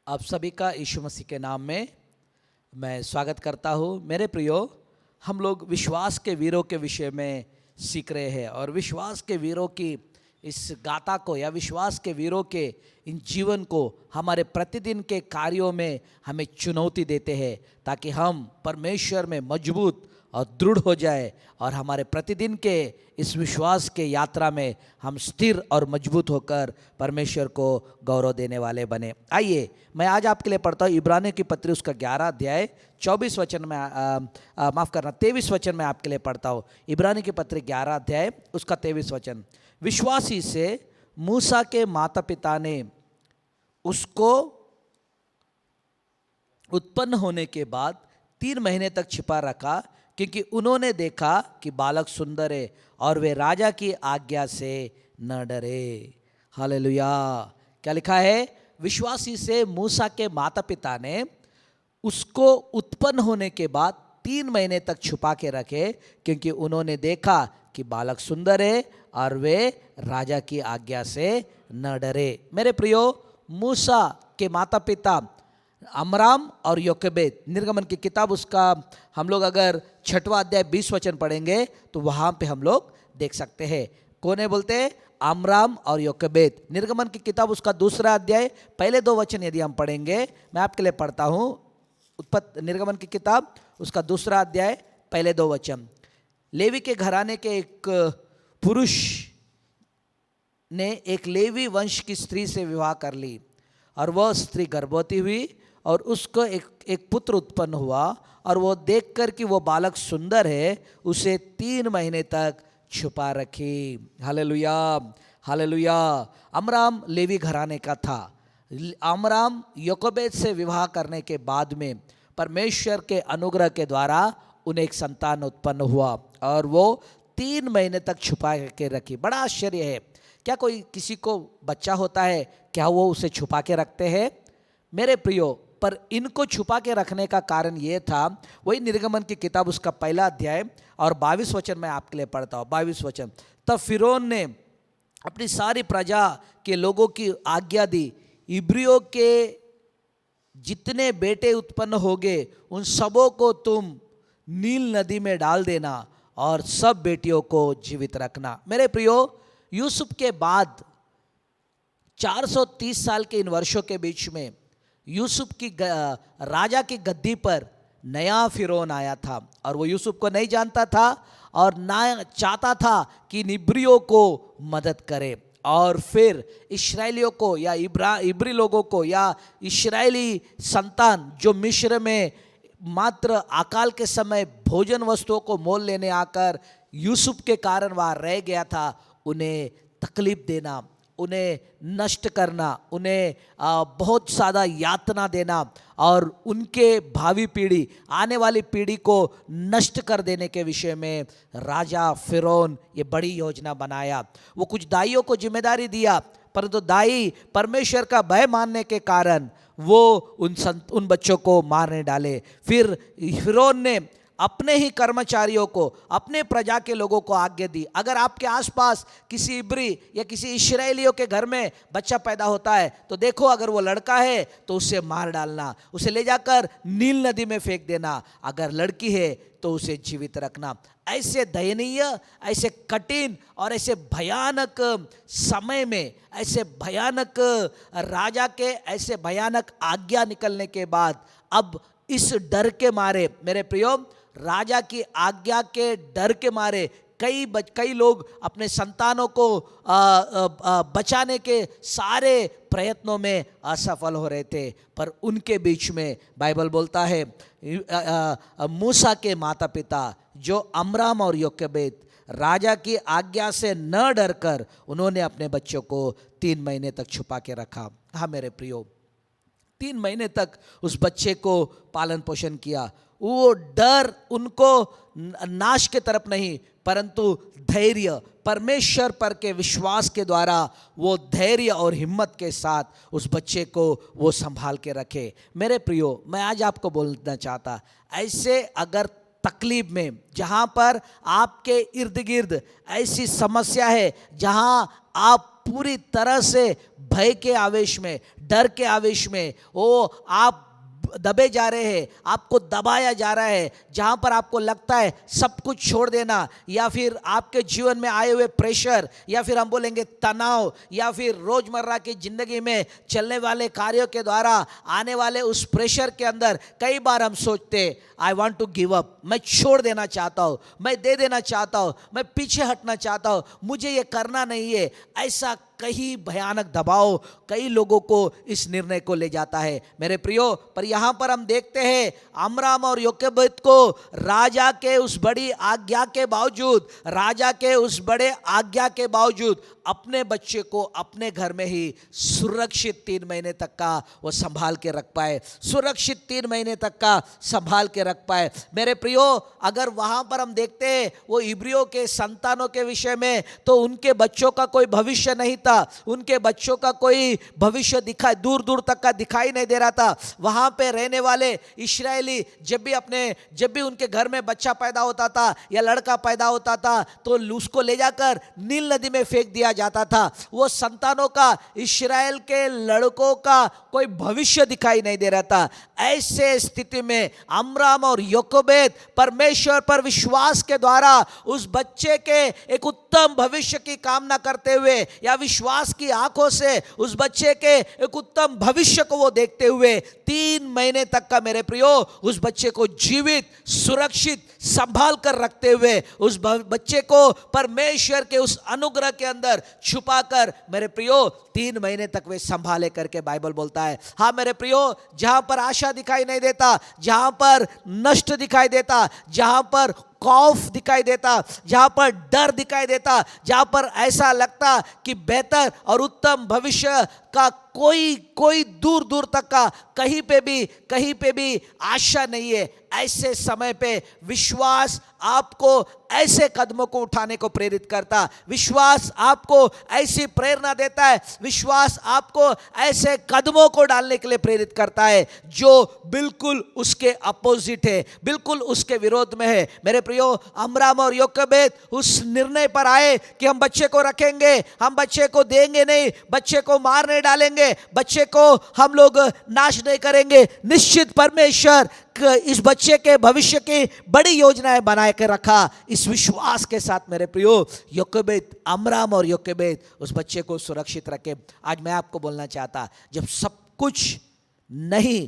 आप सभी का यीशु मसीह के नाम में मैं स्वागत करता हूँ। मेरे प्रियो, हम लोग विश्वास के वीरों के विषय में सीख रहे हैं और विश्वास के वीरों की इस गाथा को या विश्वास के वीरों के इन जीवन को हमारे प्रतिदिन के कार्यों में हमें चुनौती देते हैं ताकि हम परमेश्वर में मजबूत और दृढ़ हो जाए और हमारे प्रतिदिन के इस विश्वास के यात्रा में हम स्थिर और मजबूत होकर परमेश्वर को गौरव देने वाले बने। आइए मैं आज आपके लिए पढ़ता हूँ इब्रानियों की पत्री उसका 11 अध्याय 24 वचन में माफ़ करना 23 वचन में आपके लिए पढ़ता हूँ। इब्रानियों की पत्री 11 अध्याय उसका 23 वचन। विश्वासी से मूसा के माता पिता ने उसको उत्पन्न होने के बाद 3 महीने तक छिपा रखा क्योंकि उन्होंने देखा कि बालक सुंदर है और वे राजा की आज्ञा से न डरे। हालेलुया। क्या लिखा है? विश्वासी से मूसा के माता पिता ने उसको उत्पन्न होने के बाद 3 महीने तक छुपा के रखे क्योंकि उन्होंने देखा कि बालक सुंदर है और वे राजा की आज्ञा से न डरे। मेरे प्रियो, मूसा के माता पिता अमराम और योकेबेद, निर्गमन की किताब उसका हम लोग अगर 6वां अध्याय 20 वचन पढ़ेंगे तो वहाँ पे हम लोग देख सकते हैं। कौन है बोलते हैं? अमराम और योकेबेद। निर्गमन की किताब उसका 2 अध्याय पहले 2 वचन यदि हम पढ़ेंगे, मैं आपके लिए पढ़ता हूँ। निर्गमन की किताब उसका 2 अध्याय पहले 2 वचन। लेवी के घराने के एक पुरुष ने एक लेवी वंश की स्त्री से विवाह कर ली और वह स्त्री गर्भवती हुई और उसको एक पुत्र उत्पन्न हुआ और वो देखकर कि वो बालक सुंदर है उसे 3 महीने तक छुपा रखी। Hallelujah, hallelujah. अमराम लेवी घराने का था। अमराम योकेबेद से विवाह करने के बाद में परमेश्वर के अनुग्रह के द्वारा उन्हें एक संतान उत्पन्न हुआ और वो 3 महीने तक छुपा के रखी। बड़ा आश्चर्य है। क्या कोई किसी को बच्चा होता है, क्या वो उसे छुपा के रखते हैं? मेरे प्रियो, पर इनको छुपा के रखने का कारण ये था, वही निर्गमन की किताब उसका 1 अध्याय और 22 वचन मैं आपके लिए पढ़ता हूँ। 22 वचन। तब फिरौन ने अपनी सारी प्रजा के लोगों की आज्ञा दी, इब्रियों के जितने बेटे उत्पन्न होंगे उन सबों को तुम नील नदी में डाल देना और सब बेटियों को जीवित रखना। मेरे प्रियो, यूसुफ के बाद 430 साल के इन वर्षों के बीच में यूसुफ की राजा की गद्दी पर नया फिरौन आया था और वो यूसुफ को नहीं जानता था और ना चाहता था कि इब्रियों को मदद करे। और फिर इस्राएलियों को या इब्री लोगों को या इस्राएली संतान जो मिस्र में मात्र अकाल के समय भोजन वस्तुओं को मोल लेने आकर यूसुफ के कारण वहाँ रह गया था, उन्हें तकलीफ देना, उन्हें नष्ट करना, उन्हें बहुत ज़्यादा यातना देना और उनके भावी पीढ़ी, आने वाली पीढ़ी को नष्ट कर देने के विषय में राजा फिरौन ये बड़ी योजना बनाया। वो कुछ दाइयों को जिम्मेदारी दिया, परंतु दाई परमेश्वर का भय मानने के कारण वो उन बच्चों को मारने डाले। फिर फिरौन ने अपने ही कर्मचारियों को, अपने प्रजा के लोगों को आज्ञा दी, अगर आपके आसपास किसी इब्री या किसी इस्राएलियों के घर में बच्चा पैदा होता है तो देखो, अगर वो लड़का है तो उसे मार डालना, उसे ले जाकर नील नदी में फेंक देना, अगर लड़की है तो उसे जीवित रखना। ऐसे दयनीय, ऐसे कठिन और ऐसे भयानक समय में, ऐसे भयानक राजा के ऐसे भयानक आज्ञा निकलने के बाद अब इस डर के मारे, मेरे प्रियो, राजा की आज्ञा के डर के मारे कई लोग अपने संतानों को बचाने के सारे प्रयत्नों में असफल हो रहे थे। पर उनके बीच में बाइबल बोलता है मूसा के माता पिता जो अमराम और योकेबेद, राजा की आज्ञा से न डरकर उन्होंने अपने बच्चों को 3 महीने तक छुपा के रखा। हाँ मेरे प्रियो, 3 महीने तक उस बच्चे को पालन पोषण किया। वो डर उनको नाश के तरफ नहीं, परंतु धैर्य, परमेश्वर पर के विश्वास के द्वारा वो धैर्य और हिम्मत के साथ उस बच्चे को वो संभाल के रखे। मेरे प्रियो, मैं आज आपको बोलना चाहता, ऐसे अगर तकलीफ में, जहाँ पर आपके इर्द गिर्द ऐसी समस्या है, जहाँ आप पूरी तरह से भय के आवेश में, डर के आवेश में आप दबे जा रहे हैं, आपको दबाया जा रहा है, जहां पर आपको लगता है सब कुछ छोड़ देना, या फिर आपके जीवन में आए हुए प्रेशर, या फिर हम बोलेंगे तनाव, या फिर रोजमर्रा की जिंदगी में चलने वाले कार्यों के द्वारा आने वाले उस प्रेशर के अंदर कई बार हम सोचते I want to give up, मैं छोड़ देना चाहता हूं, मैं दे देना चाहता हूं, मैं पीछे हटना चाहता हूं, मुझे ये करना नहीं है। ऐसा कई भयानक दबाव कई लोगों को इस निर्णय को ले जाता है मेरे प्रियो। पर यहां पर हम देखते हैं अमराम और योकेबेद को राजा के उस बड़ी आज्ञा के बावजूद, राजा के उस बड़े आज्ञा के बावजूद अपने बच्चे को अपने घर में ही सुरक्षित 3 महीने तक का वो संभाल के रख पाए, सुरक्षित 3 महीने तक का संभाल के रख पाए मेरे प्रियो। अगर वहां पर हम देखते हैं वो इब्रियों के संतानों के विषय में, तो उनके बच्चों का कोई भविष्य नहीं था, उनके बच्चों का कोई भविष्य दूर दूर तक का दिखाई नहीं दे रहा था। वहां पे रहने वाले इस्राएली जब भी उनके घर में बच्चा पैदा होता था या लड़का पैदा होता था, तो उसको ले जाकर नील नदी में फेंक दिया जाता था। वो संतानों का, इस्राएल के लड़कों का कोई भविष्य दिखाई नहीं दे रहा था। ऐसे स्थिति में अमराम और योकेबेद परमेश्वर पर विश्वास के द्वारा उस बच्चे के एक उत्तम भविष्य की कामना करते हुए, या विश्वास की आंखों से उस बच्चे के एक उत्तम भविष्य को वो देखते हुए 3 महीने तक का मेरे प्रियो उस बच्चे को जीवित, सुरक्षित संभाल कर रखते हुए उस बच्चे को परमेश्वर के उस अनुग्रह के अंदर छुपाकर मेरे प्रियो 3 महीने तक वे संभाले करके बाइबल बोलता है। हाँ मेरे प्रियो, जहां पर आशा दिखाई नहीं देता, जहां पर नष्ट दिखाई देता, जहां पर खौफ दिखाई देता, जहां पर डर दिखाई देता, जहां पर ऐसा लगता कि बेहतर और उत्तम भविष्य का कोई दूर दूर तक का कहीं पे भी आशा नहीं है, ऐसे समय पे विश्वास आपको ऐसे कदमों को उठाने को प्रेरित करता, विश्वास आपको ऐसी प्रेरणा देता है, विश्वास आपको ऐसे कदमों को डालने के लिए प्रेरित करता है जो बिल्कुल उसके अपोजिट है, बिल्कुल उसके विरोध में है। मेरे प्रियो, अमराम और योकेबेद उस निर्णय पर आए कि हम बच्चे को रखेंगे, हम बच्चे को देंगे नहीं, बच्चे को मार नहीं डालेंगे, बच्चे को हम लोग नाश नहीं करेंगे। निश्चित परमेश्वर इस बच्चे के भविष्य की बड़ी योजनाएं बना के रखा। इस विश्वास के साथ मेरे प्रियो योकेबेद, अमराम और योकेबेद उस बच्चे को सुरक्षित रखे। आज मैं आपको बोलना चाहता, जब सब कुछ नहीं,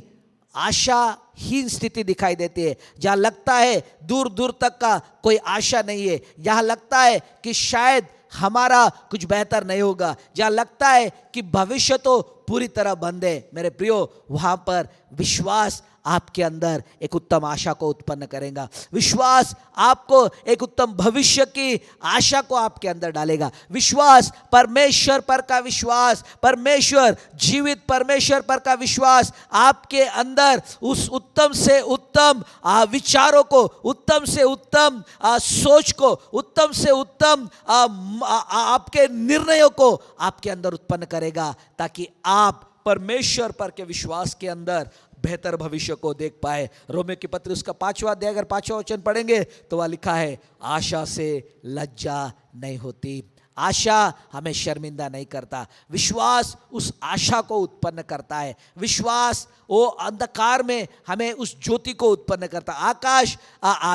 आशाहीन स्थिति दिखाई देती है, जहां लगता है दूर दूर तक का कोई आशा नहीं है, जहां लगता है कि शायद हमारा कुछ बेहतर नहीं होगा, जहां लगता है कि भविष्य तो पूरी तरह बंद है, मेरे प्रियो वहां पर विश्वास आपके अंदर एक उत्तम आशा को उत्पन्न करेगा। विश्वास आपको एक उत्तम भविष्य की आशा को आपके अंदर डालेगा। विश्वास, परमेश्वर पर का विश्वास, परमेश्वर, जीवित परमेश्वर पर का विश्वास आपके अंदर उस उत्तम से उत्तम विचारों को, उत्तम से उत्तम सोच को, उत्तम से उत्तम आपके निर्णयों को आपके अंदर उत्पन्न करेगा, ताकि आप परमेश्वर पर के विश्वास के अंदर बेहतर भविष्य को देख पाए। रोमियो की पत्री उसका 5वां अध्याय अगर 5वां वचन पढ़ेंगे तो वह लिखा है, आशा से लज्जा नहीं होती, आशा हमें शर्मिंदा नहीं करता, विश्वास उस आशा को उत्पन्न करता है, विश्वास वो अंधकार में हमें उस ज्योति को उत्पन्न करता है, आकाश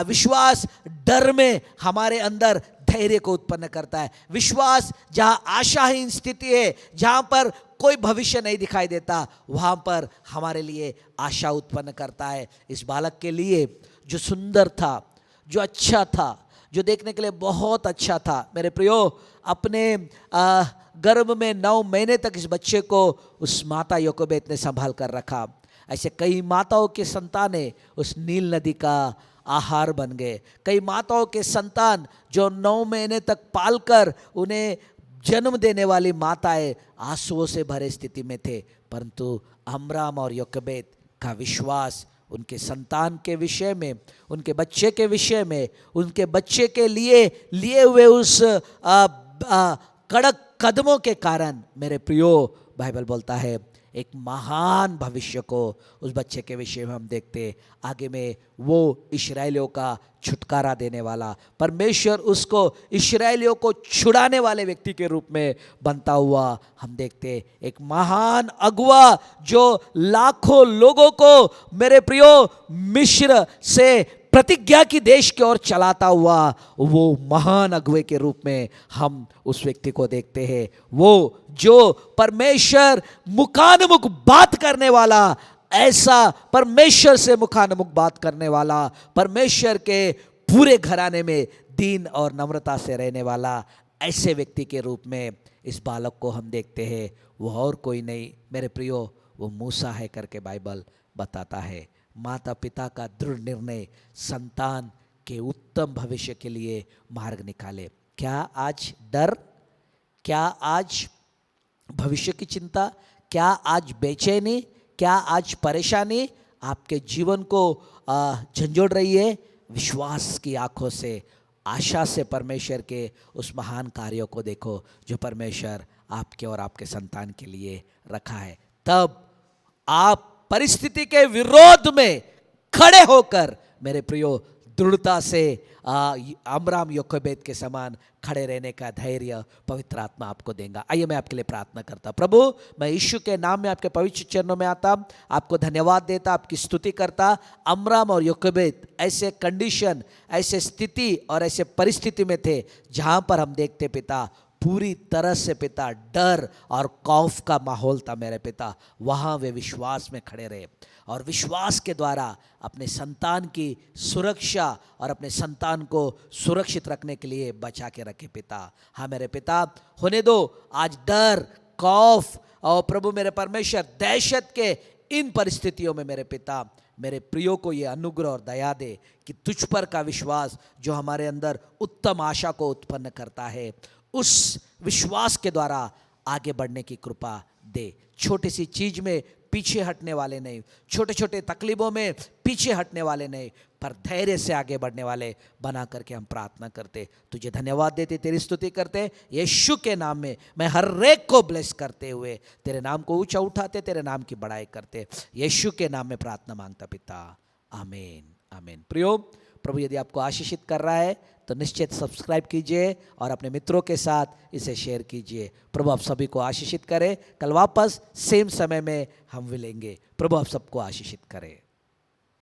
विश्वास डर में हमारे अंदर धैर्य को उत्पन्न करता है। विश्वास जहां आशाहीन स्थिति है, जहां पर कोई भविष्य नहीं दिखाई देता, वहां पर हमारे लिए आशा उत्पन्न करता है। इस बालक के लिए जो सुंदर था, जो अच्छा था, जो देखने के लिए बहुत अच्छा था, मेरे प्रियो अपने गर्भ में 9 महीने तक इस बच्चे को उस माता योकेबेद ने संभाल कर रखा। ऐसे कई माताओं के संतानें उस नील नदी का आहार बन गए। कई माताओं के संतान जो 9 महीने तक पालकर उन्हें जन्म देने वाली माताएं आंसुओं से भरे स्थिति में थे, परंतु अमराम और योकेबेद का विश्वास उनके संतान के विषय में, उनके बच्चे के विषय में, उनके बच्चे के लिए हुए उस कड़क कदमों के कारण मेरे प्रियो बाइबल बोलता है एक महान भविष्य को उस बच्चे के विषय में हम देखते। आगे में वो इस्राएलियों का छुटकारा देने वाला परमेश्वर उसको इस्राएलियों को छुड़ाने वाले व्यक्ति के रूप में बनता हुआ हम देखते। एक महान अगुआ जो लाखों लोगों को मेरे प्रियो मिस्र से प्रतिज्ञा की देश की ओर चलाता हुआ वो महान अगुवे के रूप में हम उस व्यक्ति को देखते हैं। वो जो परमेश्वर मुखानुमुख बात करने वाला, ऐसा परमेश्वर से मुखानुमुख बात करने वाला, परमेश्वर के पूरे घराने में दीन और नम्रता से रहने वाला, ऐसे व्यक्ति के रूप में इस बालक को हम देखते हैं। वो और कोई नहीं मेरे प्रियो, वो मूसा है करके बाइबल बताता है। माता पिता का दृढ़ निर्णय संतान के उत्तम भविष्य के लिए मार्ग निकाले। क्या आज डर, क्या आज भविष्य की चिंता, क्या आज बेचैनी, क्या आज परेशानी आपके जीवन को झंझोड़ रही है? विश्वास की आंखों से, आशा से परमेश्वर के उस महान कार्यों को देखो जो परमेश्वर आपके और आपके संतान के लिए रखा है। तब आप परिस्थिति के विरोध में खड़े होकर मेरे प्रियो दृढ़ता से अमराम योकोबेद के समान खड़े रहने का धैर्य पवित्र आत्मा आपको देगा। आइए मैं आपके लिए प्रार्थना करता। प्रभु, मैं यीशु के नाम में आपके पवित्र चरणों में आता, आपको धन्यवाद देता, आपकी स्तुति करता। अमराम और योकोबेद ऐसे कंडीशन, ऐसे स्थिति और ऐसे परिस्थिति में थे जहाँ पर हम देखते पिता पूरी तरह से पिता डर और खौफ का माहौल था मेरे पिता। वहाँ वे विश्वास में खड़े रहे और विश्वास के द्वारा अपने संतान की सुरक्षा और अपने संतान को सुरक्षित रखने के लिए बचा के रखे पिता। हाँ मेरे पिता, होने दो आज डर, खौफ और प्रभु मेरे परमेश्वर दहशत के इन परिस्थितियों में मेरे पिता मेरे प्रियो को ये अनुग्रह और दया दे कि तुझ पर का विश्वास जो हमारे अंदर उत्तम आशा को उत्पन्न करता है, उस विश्वास के द्वारा आगे बढ़ने की कृपा दे। छोटी सी चीज में पीछे हटने वाले नहीं, छोटे छोटे तकलीफों में पीछे हटने वाले नहीं, पर धैर्य से आगे बढ़ने वाले बना करके हम प्रार्थना करते, तुझे धन्यवाद देते, तेरी स्तुति करते। यीशु के नाम में मैं हर एक को ब्लेस करते हुए तेरे नाम को ऊंचा उठाते, तेरे नाम की बड़ाई करते, यीशु के नाम में प्रार्थना मांगता पिता, आमीन आमीन। प्रियो, प्रभु यदि आपको आशीषित कर रहा है तो निश्चित सब्सक्राइब कीजिए और अपने मित्रों के साथ इसे शेयर कीजिए। प्रभु आप सभी को आशीषित करे। कल वापस सेम समय में हम मिलेंगे। प्रभु आप सबको आशीषित करे।